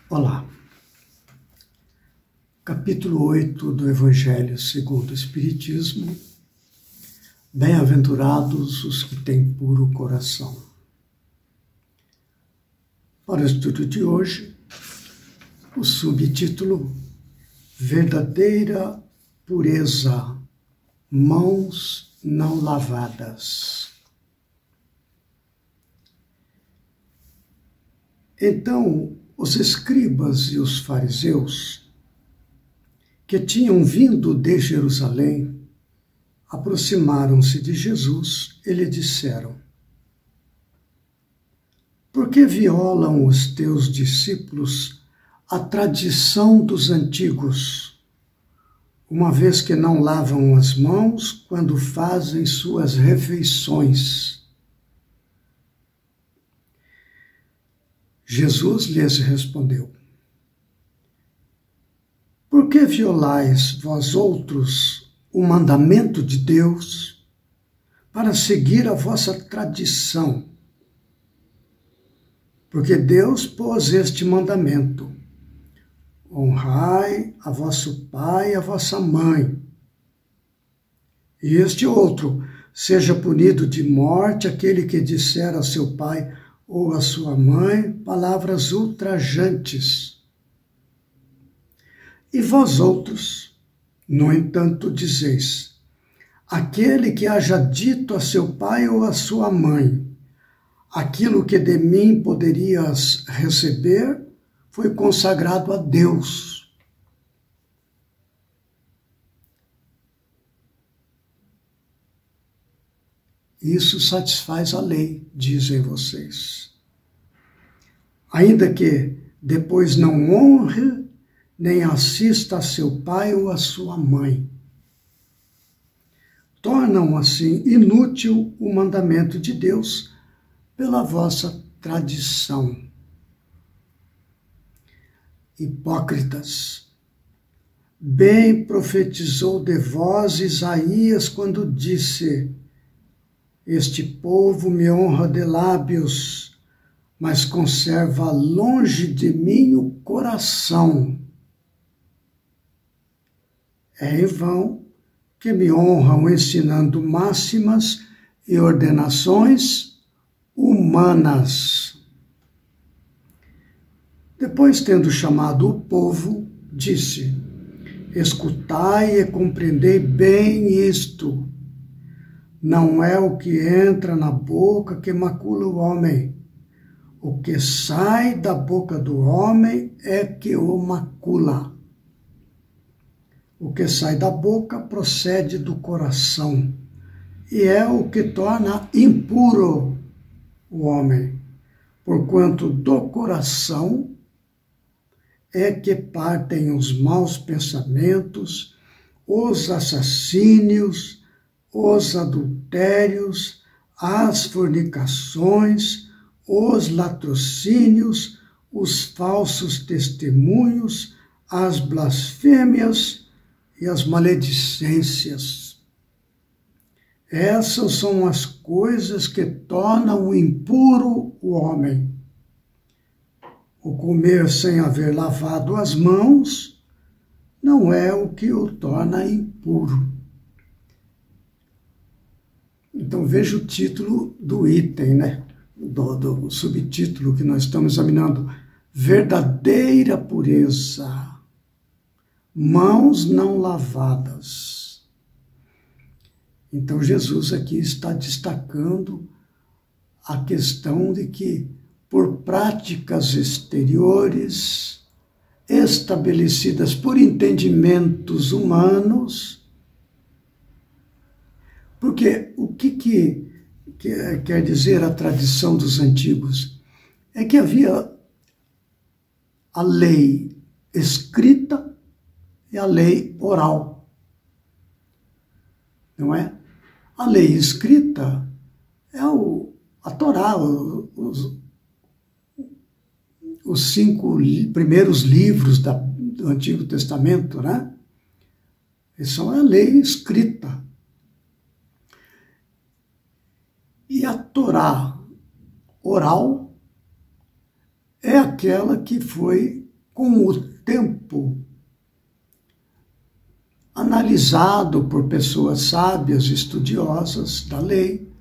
Olá, capítulo 8 do Evangelho segundo o Espiritismo. Bem-aventurados os que têm puro coração. Para o estudo de hoje, o subtítulo Verdadeira Pureza, Mãos Não Lavadas. Então, os escribas e os fariseus, que tinham vindo de Jerusalém, aproximaram-se de Jesus e lhe disseram: por que violam os teus discípulos a tradição dos antigos, uma vez que não lavam as mãos quando fazem suas refeições? Jesus lhes respondeu: por que violais vós outros o mandamento de Deus para seguir a vossa tradição? Porque Deus pôs este mandamento: honrai a vosso pai e a vossa mãe. E este outro: seja punido de morte aquele que disser a seu pai ou a sua mãe palavras ultrajantes. E vós outros, no entanto, dizeis: aquele que haja dito a seu pai ou a sua mãe, aquilo que de mim poderias receber foi consagrado a Deus. Isso satisfaz a lei, dizem vocês. Ainda que depois não honre nem assista a seu pai ou a sua mãe. Tornam assim inútil o mandamento de Deus pela vossa tradição. Hipócritas, bem profetizou de vós Isaías quando disse: este povo me honra de lábios, mas conserva longe de mim o coração. É em vão que me honram ensinando máximas e ordenações humanas. Depois, tendo chamado o povo, disse: escutai e compreendei bem isto. Não é o que entra na boca que macula o homem. O que sai da boca do homem é que o macula. O que sai da boca procede do coração, e é o que torna impuro o homem, porquanto do coração é que partem os maus pensamentos, os assassínios, os adultérios, as fornicações, os latrocínios, os falsos testemunhos, as blasfêmias e as maledicências. Essas são as coisas que tornam impuro o homem. O comer sem haver lavado as mãos não é o que o torna impuro. Então veja o título do item, né? Do subtítulo que nós estamos examinando: verdadeira pureza, mãos não lavadas. Então Jesus aqui está destacando a questão de que, por práticas exteriores estabelecidas por entendimentos humanos, porque o que quer dizer a tradição dos antigos? É que havia a lei escrita e a lei oral, não é? A lei escrita é a Torá, os 5 primeiros livros do Antigo Testamento, né? Isso é a lei escrita. E a Torá oral é aquela que foi com o tempo, analisado por pessoas sábias, estudiosas da lei,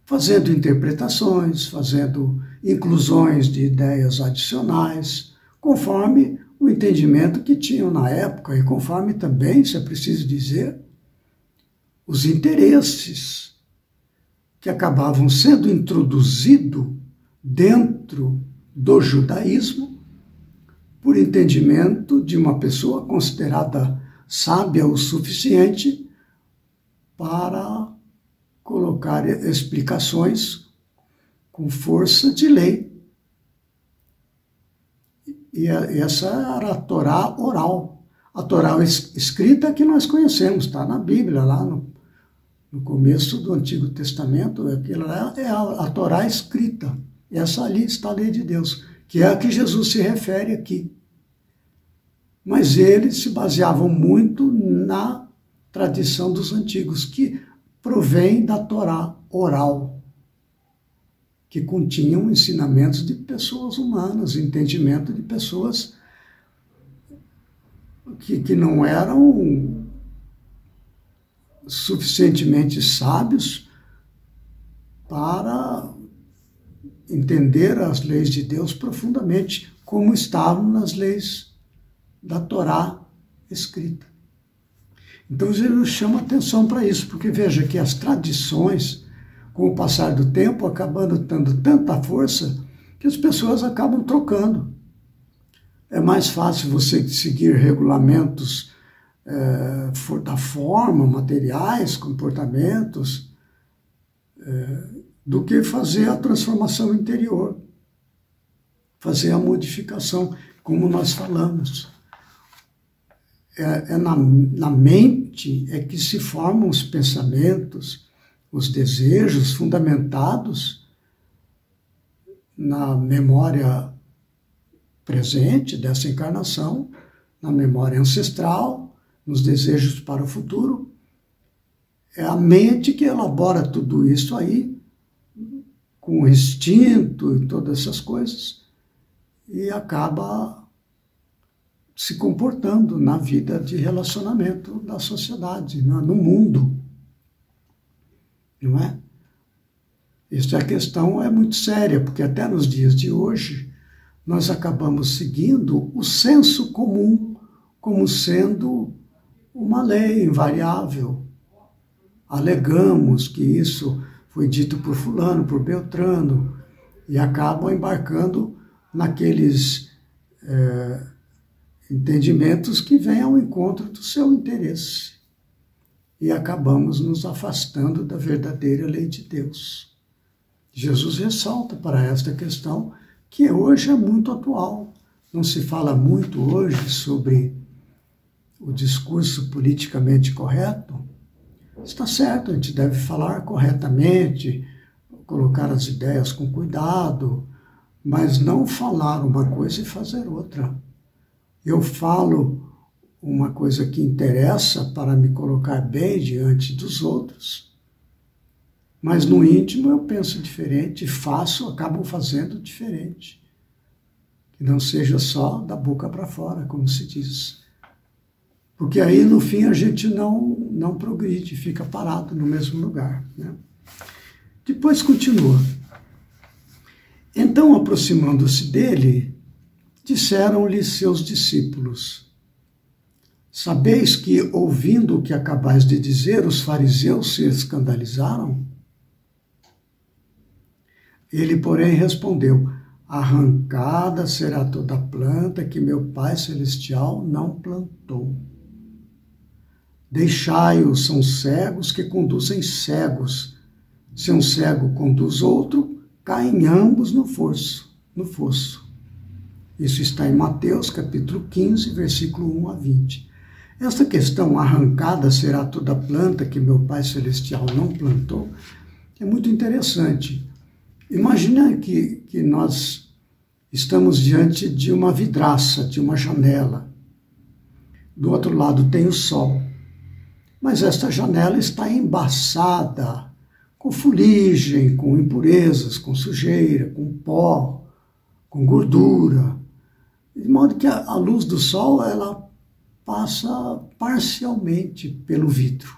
fazendo interpretações, fazendo inclusões de ideias adicionais, conforme o entendimento que tinham na época e conforme também, se é preciso dizer, os interesses que acabavam sendo introduzidos dentro do judaísmo por entendimento de uma pessoa considerada sábia o suficiente para colocar explicações com força de lei. E essa era a Torá oral. A Torá escrita que nós conhecemos, está na Bíblia, lá no começo do Antigo Testamento, aquela é a Torá escrita. Essa ali está a lei de Deus, que é a que Jesus se refere aqui. Mas eles se baseavam muito na tradição dos antigos, que provém da Torá oral, que continham ensinamentos de pessoas humanas, entendimento de pessoas que não eram suficientemente sábios para entender as leis de Deus profundamente, como estavam nas leis da Torá escrita. Então Jesus chama atenção para isso, porque veja que as tradições, com o passar do tempo, acabando dando tanta força que as pessoas acabam trocando. É mais fácil você seguir regulamentos da forma, materiais, comportamentos, do que fazer a transformação interior, fazer a modificação, como nós falamos. Na mente é que se formam os pensamentos, os desejos fundamentados na memória presente dessa encarnação, na memória ancestral, nos desejos para o futuro. É a mente que elabora tudo isso aí, com o instinto e todas essas coisas, e acaba se comportando na vida de relacionamento da sociedade, no mundo. Não é? Essa questão é muito séria, porque até nos dias de hoje nós acabamos seguindo o senso comum como sendo uma lei invariável. Alegamos que isso foi dito por fulano, por Beltrano, e acabam embarcando naqueles entendimentos que vêm ao encontro do seu interesse. E acabamos nos afastando da verdadeira lei de Deus. Jesus ressalta para esta questão, que hoje é muito atual. Não se fala muito hoje sobre o discurso politicamente correto. Está certo, a gente deve falar corretamente, colocar as ideias com cuidado, mas não falar uma coisa e fazer outra. Eu falo uma coisa que interessa para me colocar bem diante dos outros, mas no íntimo eu penso diferente, acabo fazendo diferente. Que não seja só da boca para fora, como se diz. Porque aí, no fim, a gente não progride, fica parado no mesmo lugar, né? Depois continua. Então, aproximando-se dele, disseram-lhe seus discípulos: sabeis que, ouvindo o que acabais de dizer, os fariseus se escandalizaram? Ele, porém, respondeu: arrancada será toda planta que meu Pai Celestial não plantou. Deixai-os, são cegos que conduzem cegos. Se um cego conduz outro, caem ambos no fosso. Isso está em Mateus, capítulo 15, versículo 1 a 20. Esta questão, arrancada será toda planta que meu Pai Celestial não plantou, é muito interessante. Imagina que nós estamos diante de uma vidraça, de uma janela. Do outro lado tem o sol. Mas esta janela está embaçada com fuligem, com impurezas, com sujeira, com pó, com gordura. De modo que a luz do sol, ela passa parcialmente pelo vidro.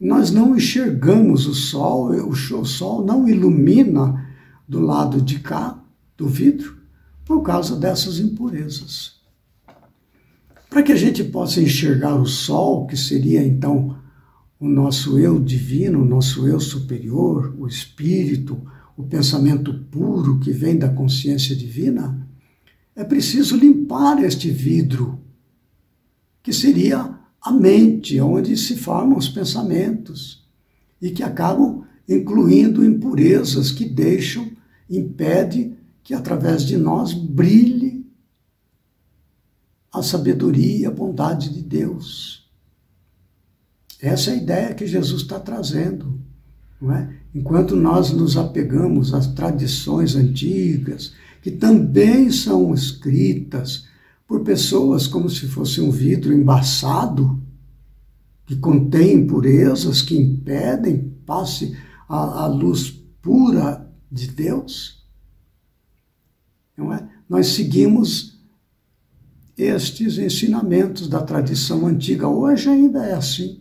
Nós não enxergamos o sol não ilumina do lado de cá, do vidro, por causa dessas impurezas. Para que a gente possa enxergar o sol, que seria então o nosso eu divino, o nosso eu superior, o espírito, o pensamento puro que vem da consciência divina, é preciso limpar este vidro, que seria a mente, onde se formam os pensamentos, e que acabam incluindo impurezas que impedem que através de nós brilhe a sabedoria, a bondade de Deus. Essa é a ideia que Jesus está trazendo, não é? Enquanto nós nos apegamos às tradições antigas, que também são escritas por pessoas como se fosse um vidro embaçado, que contém impurezas, que impedem passe a luz pura de Deus, não é? Nós seguimos estes ensinamentos da tradição antiga. Hoje ainda é assim.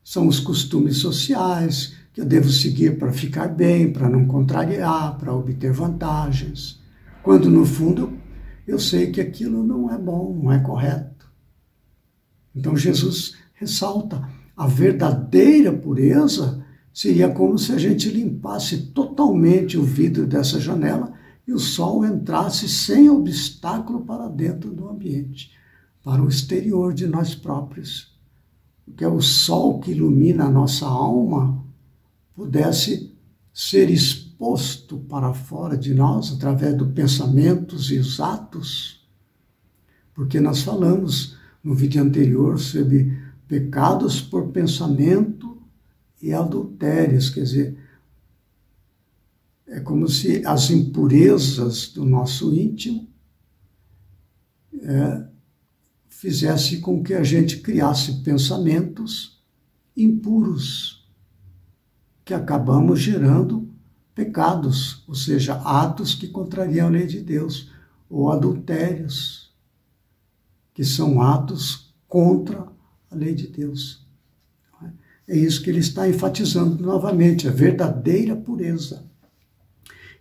São os costumes sociais que eu devo seguir para ficar bem, para não contrariar, para obter vantagens. Quando, no fundo, eu sei que aquilo não é bom, não é correto. Então, Jesus ressalta, a verdadeira pureza seria como se a gente limpasse totalmente o vidro dessa janela e o sol entrasse sem obstáculo para dentro do ambiente, para o exterior de nós próprios. Que é o sol que ilumina a nossa alma, pudesse ser exposto para fora de nós através dos pensamentos e os atos. Porque nós falamos no vídeo anterior sobre pecados por pensamento e adultérios, quer dizer, é como se as impurezas do nosso íntimo fizesse com que a gente criasse pensamentos impuros, que acabamos gerando pecados, ou seja, atos que contrariam a lei de Deus, ou adultérios, que são atos contra a lei de Deus. É isso que ele está enfatizando novamente, a verdadeira pureza.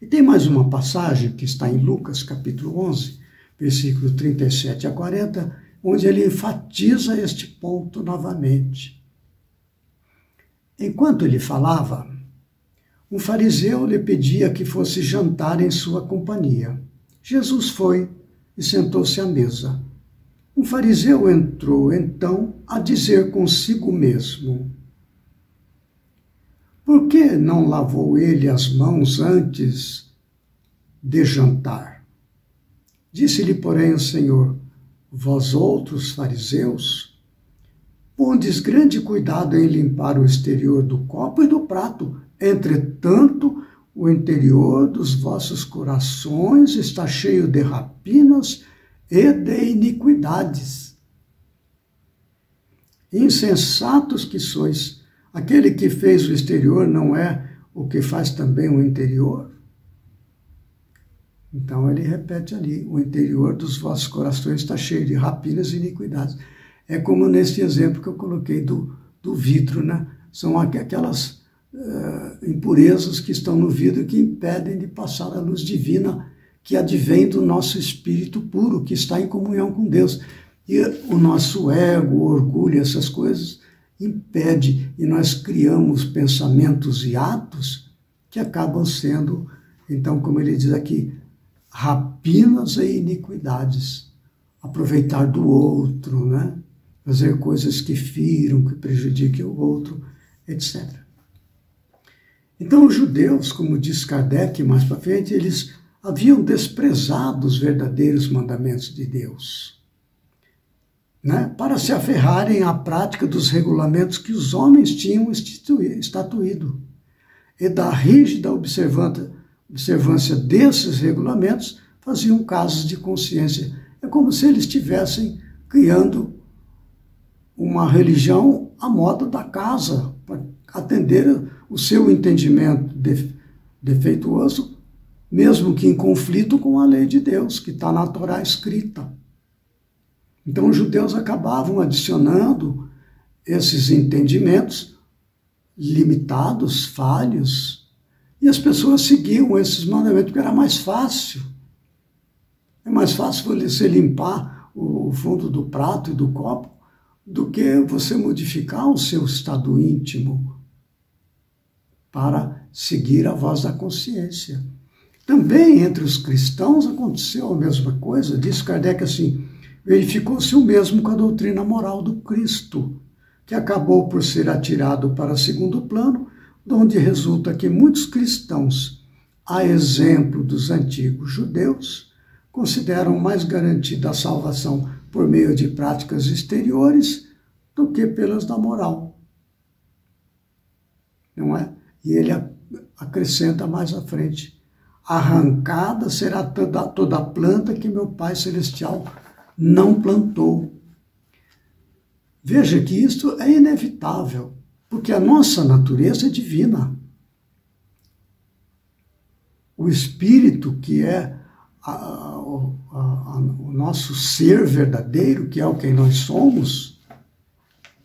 E tem mais uma passagem que está em Lucas, capítulo 11, versículo 37 a 40, onde ele enfatiza este ponto novamente. Enquanto ele falava, um fariseu lhe pedia que fosse jantar em sua companhia. Jesus foi e sentou-se à mesa. Um fariseu entrou, então, a dizer consigo mesmo: por que não lavou ele as mãos antes de jantar? Disse-lhe, porém, o Senhor: vós outros, fariseus, pondes grande cuidado em limpar o exterior do copo e do prato. Entretanto, o interior dos vossos corações está cheio de rapinas e de iniquidades. Insensatos que sois, aquele que fez o exterior não é o que faz também o interior? Então ele repete ali, o interior dos vossos corações está cheio de rapinas e iniquidades. É como nesse exemplo que eu coloquei do vidro, né? São aquelas impurezas que estão no vidro que impedem de passar a luz divina que advém do nosso espírito puro, que está em comunhão com Deus. E o nosso ego, o orgulho, essas coisas, impede, e nós criamos pensamentos e atos que acabam sendo, então, como ele diz aqui, rapinas e iniquidades. Aproveitar do outro, né? Fazer coisas que firam, que prejudiquem o outro, etc. Então, os judeus, como diz Kardec mais para frente, eles haviam desprezado os verdadeiros mandamentos de Deus, né? Para se aferrarem à prática dos regulamentos que os homens tinham estatuído. E da rígida observância desses regulamentos faziam casos de consciência. É como se eles estivessem criando uma religião à moda da casa, para atender o seu entendimento defeituoso, mesmo que em conflito com a lei de Deus, que está na Torá escrita. Então os judeus acabavam adicionando esses entendimentos limitados, falhos, e as pessoas seguiam esses mandamentos porque era mais fácil. É mais fácil você limpar o fundo do prato e do copo do que você modificar o seu estado íntimo para seguir a voz da consciência. Também entre os cristãos aconteceu a mesma coisa. Diz Kardec assim: verificou-se o mesmo com a doutrina moral do Cristo, que acabou por ser atirado para segundo plano, donde resulta que muitos cristãos, a exemplo dos antigos judeus, consideram mais garantida a salvação por meio de práticas exteriores do que pelas da moral. Não é? E ele acrescenta mais à frente: arrancada será toda a planta que meu Pai Celestial não plantou. Veja que isto é inevitável, porque a nossa natureza é divina. O Espírito, que é o nosso ser verdadeiro, que é o que nós somos,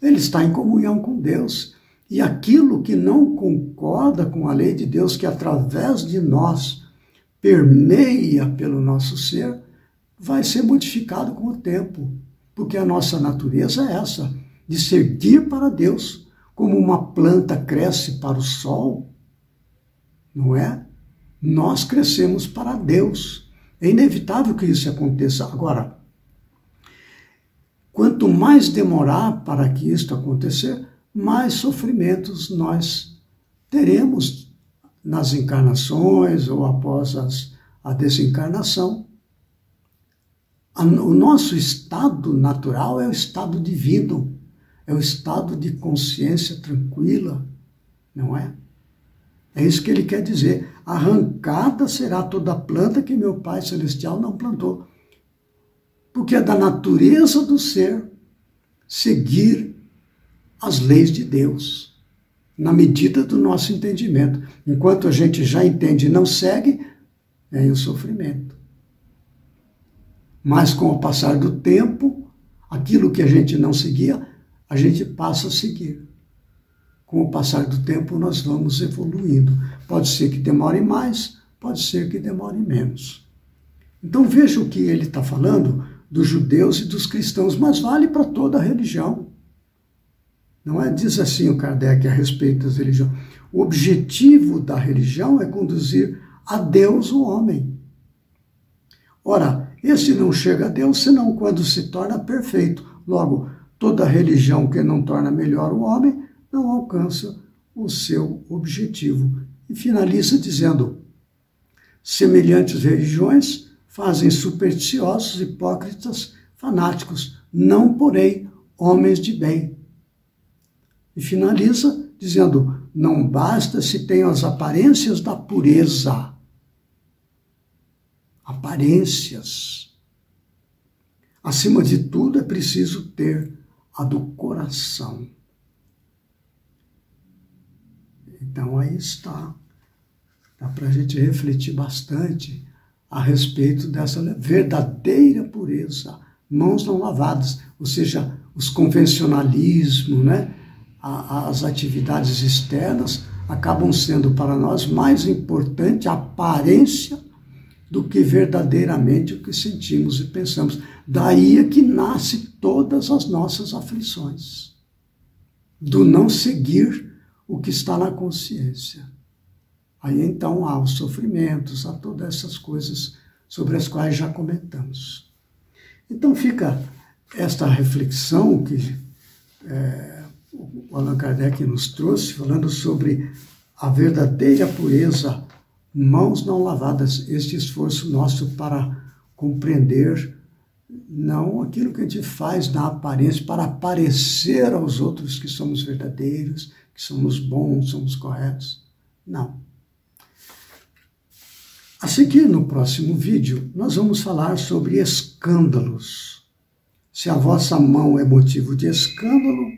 ele está em comunhão com Deus. E aquilo que não concorda com a lei de Deus, que através de nós permeia pelo nosso ser, vai ser modificado com o tempo. Porque a nossa natureza é essa, de seguir para Deus. Como uma planta cresce para o sol, não é? Nós crescemos para Deus. É inevitável que isso aconteça. Agora, quanto mais demorar para que isto acontecer, mais sofrimentos nós teremos nas encarnações ou após a desencarnação. O nosso estado natural é o estado divino, é o estado de consciência tranquila, não é? É isso que ele quer dizer. Arrancada será toda a planta que meu Pai Celestial não plantou. Porque é da natureza do ser seguir as leis de Deus, na medida do nosso entendimento. Enquanto a gente já entende e não segue, vem o sofrimento. Mas com o passar do tempo, aquilo que a gente não seguia, a gente passa a seguir. Com o passar do tempo, nós vamos evoluindo. Pode ser que demore mais, pode ser que demore menos. Então veja o que ele está falando dos judeus e dos cristãos, mas vale para toda a religião. Não é? Diz assim o Kardec a respeito das religiões: o objetivo da religião é conduzir a Deus o homem. Ora, esse não chega a Deus senão quando se torna perfeito. Logo, toda religião que não torna melhor o homem não alcança o seu objetivo. E finaliza dizendo: semelhantes religiões fazem supersticiosos, hipócritas, fanáticos, não, porém, homens de bem. E finaliza dizendo: não basta se tem as aparências da pureza. Aparências. Acima de tudo, é preciso ter a do coração. Então, aí está. Dá para a gente refletir bastante a respeito dessa verdadeira pureza. Mãos não lavadas, ou seja, os convencionalismos, né? As atividades externas acabam sendo para nós mais importante a aparência do que verdadeiramente o que sentimos e pensamos. Daí é que nasce todas as nossas aflições, do não seguir o que está na consciência. Aí então há os sofrimentos, há todas essas coisas sobre as quais já comentamos. Então fica esta reflexão que o Allan Kardec nos trouxe, falando sobre a verdadeira pureza, mãos não lavadas, este esforço nosso para compreender não aquilo que a gente faz na aparência, para aparecer aos outros que somos verdadeiros, que somos bons, somos corretos. Não. A seguir, no próximo vídeo, nós vamos falar sobre escândalos. Se a vossa mão é motivo de escândalo,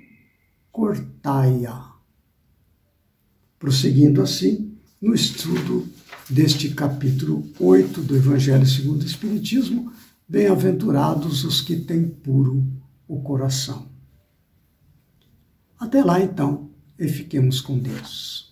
cortai-a. Prosseguindo assim, no estudo deste capítulo 8 do Evangelho segundo o Espiritismo, bem-aventurados os que têm puro o coração. Até lá, então, e fiquemos com Deus.